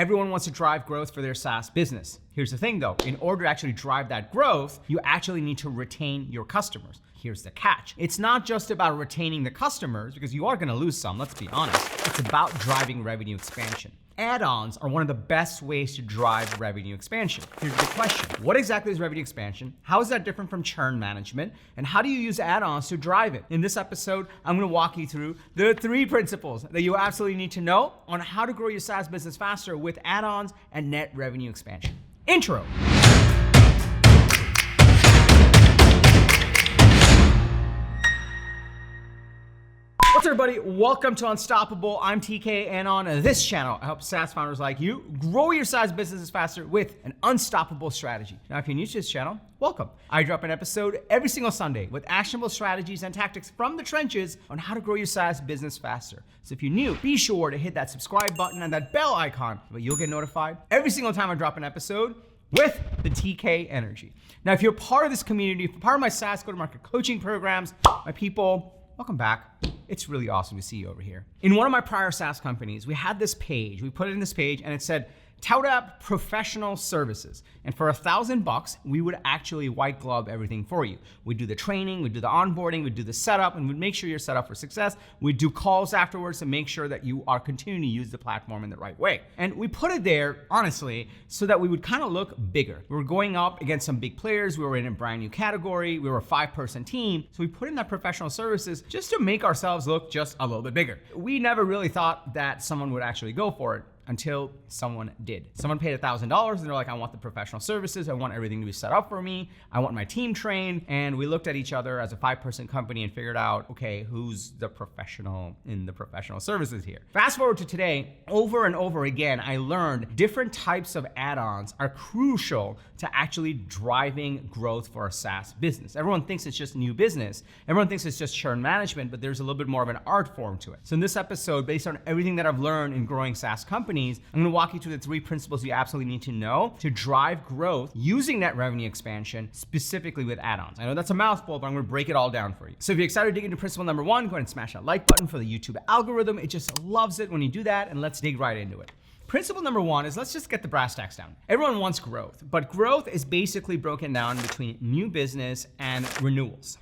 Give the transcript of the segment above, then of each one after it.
Everyone wants to drive growth for their SaaS business. Here's the thing though, in order to actually drive that growth, you actually need to retain your customers. Here's the catch. It's not just about retaining the customers, because you are gonna lose some, let's be honest. It's about driving revenue expansion. Add-ons are one of the best ways to drive revenue expansion. Here's the question. What exactly is revenue expansion? How is that different from churn management? And how do you use add-ons to drive it? In this episode, I'm gonna walk you through the 3 principles that you absolutely need to know on how to grow your SaaS business faster with add-ons and net revenue expansion. Intro. What's up, everybody? Welcome to Unstoppable. I'm TK, and on this channel, I help SaaS founders like you grow your SaaS businesses faster with an unstoppable strategy. Now, if you're new to this channel, welcome. I drop an episode every single Sunday with actionable strategies and tactics from the trenches on how to grow your SaaS business faster. So if you're new, be sure to hit that subscribe button and that bell icon, but you'll get notified every single time I drop an episode with the TK energy. Now, if you're part of this community, if you're part of my SaaS go-to-market coaching programs, my people, welcome back. It's really awesome to see you over here. In one of my prior SaaS companies, we had this page. We put it in this page and it said, ToutApp Professional Services. And for $1,000, we would actually white glove everything for you. We'd do the training, we'd do the onboarding, we'd do the setup, and we'd make sure you're set up for success. We'd do calls afterwards to make sure that you are continuing to use the platform in the right way. And we put it there, honestly, so that we would kind of look bigger. We were going up against some big players. We were in a brand new category. We were a 5-person team. So we put in that professional services just to make ourselves look just a little bit bigger. We never really thought that someone would actually go for it, until someone did. Someone paid $1,000 and they're like, I want the professional services. I want everything to be set up for me. I want my team trained. And we looked at each other as a 5-person company and figured out, okay, who's the professional in the professional services here? Fast forward to today, over and over again, I learned different types of add-ons are crucial to actually driving growth for a SaaS business. Everyone thinks it's just new business. Everyone thinks it's just churn management, but there's a little bit more of an art form to it. So in this episode, based on everything that I've learned in growing SaaS companies, I'm gonna walk you through the 3 principles you absolutely need to know to drive growth using net revenue expansion, specifically with add-ons. I know that's a mouthful, but I'm gonna break it all down for you. So if you're excited to dig into principle number 1, go ahead and smash that like button for the YouTube algorithm. It just loves it when you do that, and let's dig right into it. Principle number 1 is, let's just get the brass tacks down. Everyone wants growth, but growth is basically broken down between new business and renewals.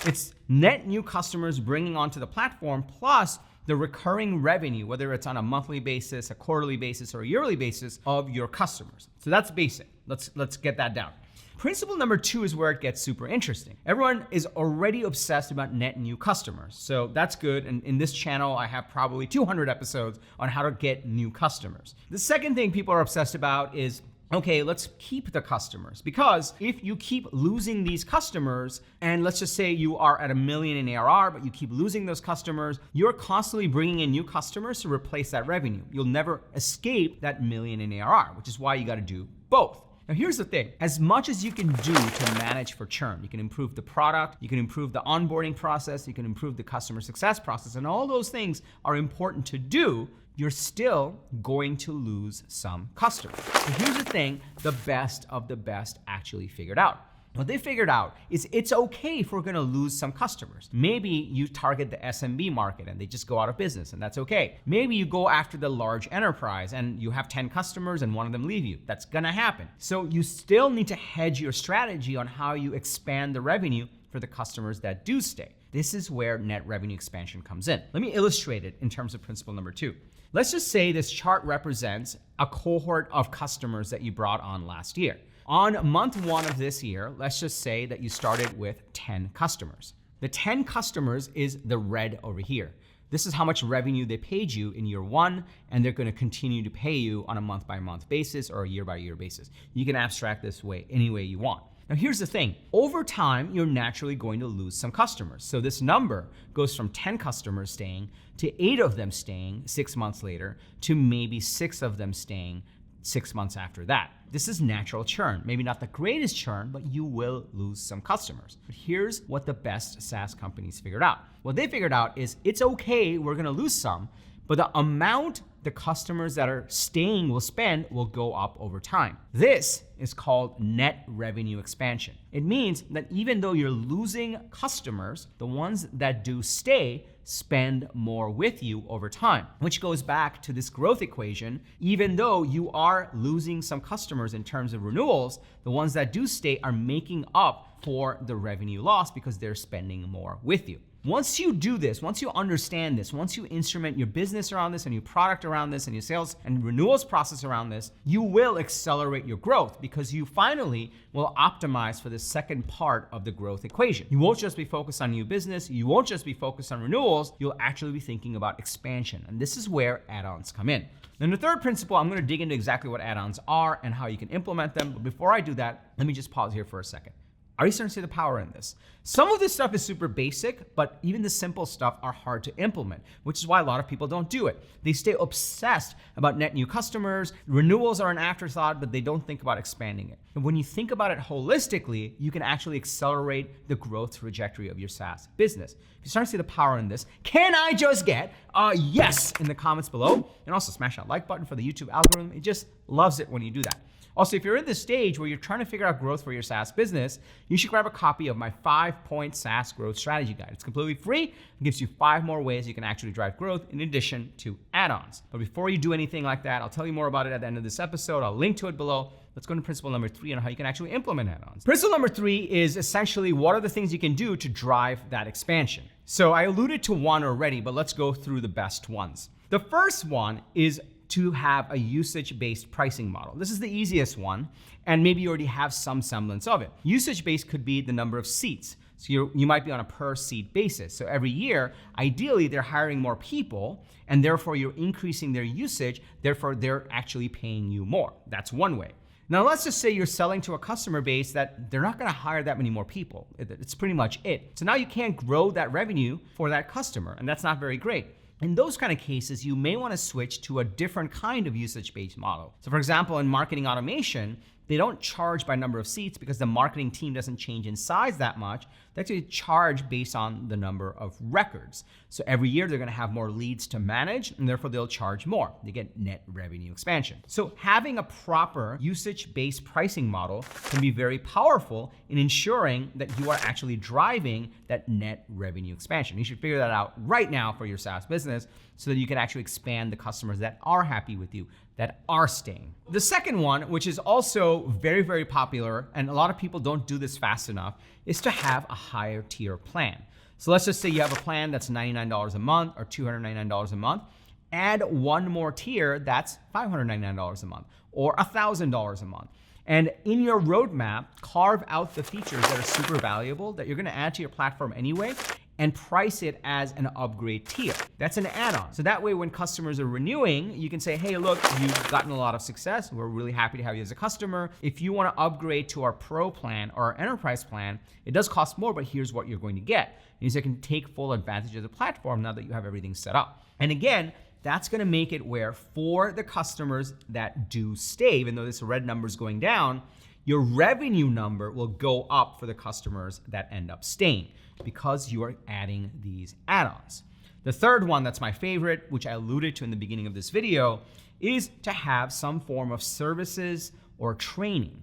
It's net new customers bringing onto the platform plus the recurring revenue, whether it's on a monthly basis, a quarterly basis, or a yearly basis of your customers. So that's basic. Let's get that down. Principle number 2 is where it gets super interesting. Everyone is already obsessed about net new customers. So that's good. And in this channel, I have probably 200 episodes on how to get new customers. The second thing people are obsessed about is, okay, let's keep the customers, because if you keep losing these customers, and let's just say you are at $1 million in ARR, but you keep losing those customers, you're constantly bringing in new customers to replace that revenue. You'll never escape that $1 million in ARR, which is why you got to do both. Now, here's the thing. As much as you can do to manage for churn, you can improve the product, you can improve the onboarding process, you can improve the customer success process, and all those things are important to do, you're still going to lose some customers. But here's the thing, the best of the best actually figured out. What they figured out is it's okay if we're gonna lose some customers. Maybe you target the SMB market and they just go out of business, and that's okay. Maybe you go after the large enterprise and you have 10 customers and one of them leave you. That's gonna happen. So you still need to hedge your strategy on how you expand the revenue for the customers that do stay. This is where net revenue expansion comes in. Let me illustrate it in terms of principle number 2. Let's just say this chart represents a cohort of customers that you brought on last year. On month 1 of this year, let's just say that you started with 10 customers. The 10 customers is the red over here. This is how much revenue they paid you in year 1, and they're gonna continue to pay you on a month-by-month basis or a year-by-year basis. You can abstract this way any way you want. Now here's the thing, over time, you're naturally going to lose some customers. So this number goes from 10 customers staying to 8 of them staying 6 months later to maybe 6 of them staying 6 months after that. This is natural churn. Maybe not the greatest churn, but you will lose some customers. But here's what the best SaaS companies figured out. What they figured out is it's okay, we're gonna lose some, but the amount the customers that are staying will spend will go up over time. This is called net revenue expansion. It means that even though you're losing customers, the ones that do stay spend more with you over time, which goes back to this growth equation. Even though you are losing some customers in terms of renewals, the ones that do stay are making up for the revenue loss because they're spending more with you. Once you do this, once you understand this, once you instrument your business around this and your product around this and your sales and renewals process around this, you will accelerate your growth because you finally will optimize for the second part of the growth equation. You won't just be focused on new business. You won't just be focused on renewals. You'll actually be thinking about expansion. And this is where add-ons come in. Then the third principle, I'm going to dig into exactly what add-ons are and how you can implement them. But before I do that, let me just pause here for a second. Are you starting to see the power in this? Some of this stuff is super basic, but even the simple stuff are hard to implement, which is why a lot of people don't do it. They stay obsessed about net new customers. Renewals are an afterthought, but they don't think about expanding it. And when you think about it holistically, you can actually accelerate the growth trajectory of your SaaS business. If you start to see the power in this, can I just get a yes in the comments below? And also smash that like button for the YouTube algorithm. It just loves it when you do that. Also, if you're in this stage where you're trying to figure out growth for your SaaS business, you should grab a copy of my 5-point SaaS growth strategy guide. It's completely free. It gives you 5 more ways you can actually drive growth in addition to add-ons. But before you do anything like that, I'll tell you more about it at the end of this episode. I'll link to it below. Let's go to principle number 3 on how you can actually implement add-ons. Principle number 3 is essentially what are the things you can do to drive that expansion. So I alluded to one already, but let's go through the best ones. The first one is to have a usage-based pricing model. This is the easiest one, and maybe you already have some semblance of it. Usage-based could be the number of seats. So you might be on a per seat basis. So every year, ideally, they're hiring more people, and therefore you're increasing their usage, therefore they're actually paying you more. That's one way. Now, let's just say you're selling to a customer base that they're not gonna hire that many more people. It's pretty much it. So now you can't grow that revenue for that customer, and that's not very great. In those kind of cases, you may want to switch to a different kind of usage-based model. So for example, in marketing automation, they don't charge by number of seats because the marketing team doesn't change in size that much. They actually charge based on the number of records. So every year they're going to have more leads to manage, and therefore they'll charge more. They get net revenue expansion. So having a proper usage-based pricing model can be very powerful in ensuring that you are actually driving that net revenue expansion. You should figure that out right now for your SaaS business so that you can actually expand the customers that are happy with you, that are staying. The second one, which is also very, very popular, and a lot of people don't do this fast enough, is to have a higher tier plan. So let's just say you have a plan that's $99 a month or $299 a month. Add one more tier that's $599 a month or $1,000 a month. And in your roadmap, carve out the features that are super valuable that you're gonna add to your platform anyway, and price it as an upgrade tier. That's an add-on. So that way when customers are renewing, you can say, hey, look, you've gotten a lot of success. We're really happy to have you as a customer. If you wanna upgrade to our Pro plan or our Enterprise plan, it does cost more, but here's what you're going to get. And you can take full advantage of the platform now that you have everything set up. And again, that's gonna make it where for the customers that do stay, even though this red number is going down, your revenue number will go up for the customers that end up staying because you are adding these add-ons. The third one that's my favorite, which I alluded to in the beginning of this video, is to have some form of services or training.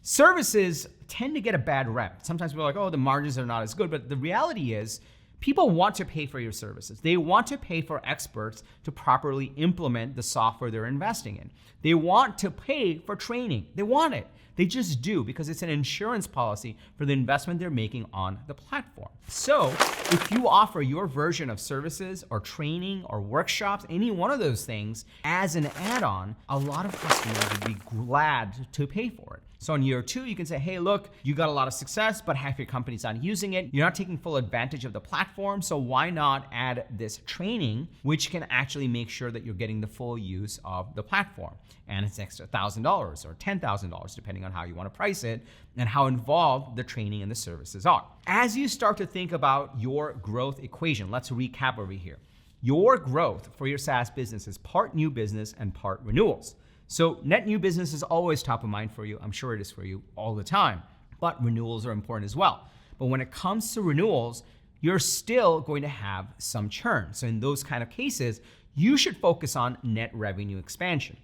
Services tend to get a bad rep. Sometimes we're like, oh, the margins are not as good, but the reality is people want to pay for your services. They want to pay for experts to properly implement the software they're investing in. They want to pay for training. They want it. They just do because it's an insurance policy for the investment they're making on the platform. So if you offer your version of services or training or workshops, any one of those things as an add-on, a lot of customers would be glad to pay for it. So in year 2, you can say, hey, look, you got a lot of success, but half your company's not using it. You're not taking full advantage of the platform. So why not add this training, which can actually make sure that you're getting the full use of the platform? And it's extra $1,000 or $10,000, depending on how you want to price it and how involved the training and the services are. As you start to think about your growth equation, let's recap over here. Your growth for your SaaS business is part new business and part renewals. So net new business is always top of mind for you. I'm sure it is for you all the time, but renewals are important as well. But when it comes to renewals, you're still going to have some churn. So in those kind of cases, you should focus on net revenue expansion.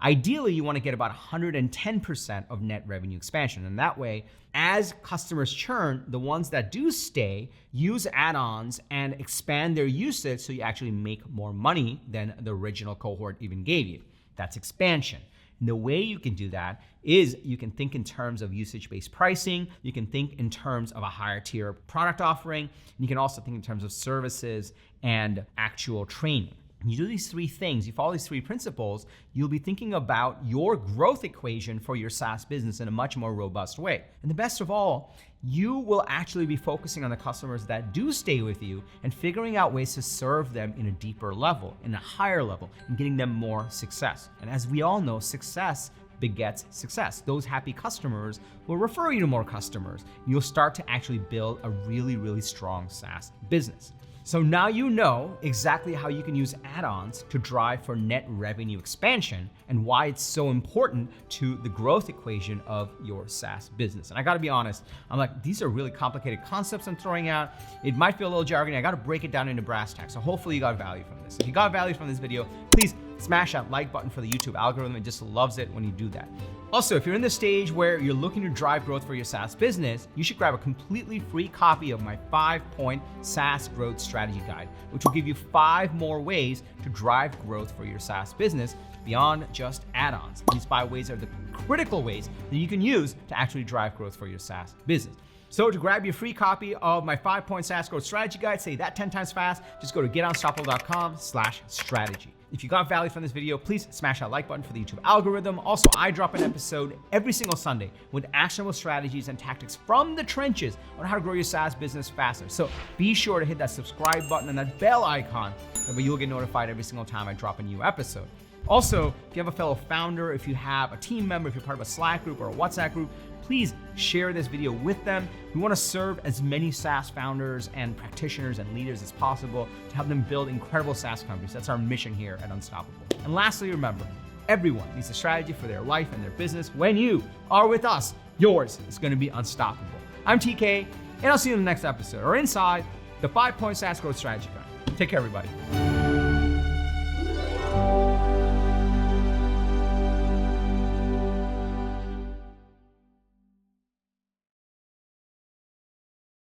Ideally, you want to get about 110% of net revenue expansion. And that way, as customers churn, the ones that do stay use add-ons and expand their usage so you actually make more money than the original cohort even gave you. That's expansion. And the way you can do that is you can think in terms of usage-based pricing. You can think in terms of a higher tier product offering. And you can also think in terms of services and actual training. You do these three things, you follow these three principles, you'll be thinking about your growth equation for your SaaS business in a much more robust way. And the best of all, you will actually be focusing on the customers that do stay with you and figuring out ways to serve them in a deeper level, in a higher level, and getting them more success. And as we all know, success begets success. Those happy customers will refer you to more customers. You'll start to actually build a really, really strong SaaS business. So now you know exactly how you can use add-ons to drive for net revenue expansion and why it's so important to the growth equation of your SaaS business. And I gotta be honest, I'm like, these are really complicated concepts I'm throwing out. It might feel a little jargony. I gotta break it down into brass tacks. So hopefully you got value from this. If you got value from this video, please smash that like button for the YouTube algorithm. It just loves it when you do that. Also, if you're in the stage where you're looking to drive growth for your SaaS business, you should grab a completely free copy of my 5-point SaaS growth strategy guide, which will give you 5 more ways to drive growth for your SaaS business beyond just add-ons. These 5 ways are the critical ways that you can use to actually drive growth for your SaaS business. So to grab your free copy of my 5-point SaaS growth strategy guide, say that 10 times fast, just go to getunstoppable.com/strategy. If you got value from this video, please smash that like button for the YouTube algorithm. Also, I drop an episode every single Sunday with actionable strategies and tactics from the trenches on how to grow your SaaS business faster. So be sure to hit that subscribe button and that bell icon, that way you'll get notified every single time I drop a new episode. Also, if you have a fellow founder, if you have a team member, if you're part of a Slack group or a WhatsApp group, please share this video with them. We want to serve as many SaaS founders and practitioners and leaders as possible to help them build incredible SaaS companies. That's our mission here at Unstoppable. And lastly, remember, everyone needs a strategy for their life and their business. When you are with us, yours is going to be unstoppable. I'm TK, and I'll see you in the next episode or inside the 5-point SaaS growth strategy guide. Take care, everybody.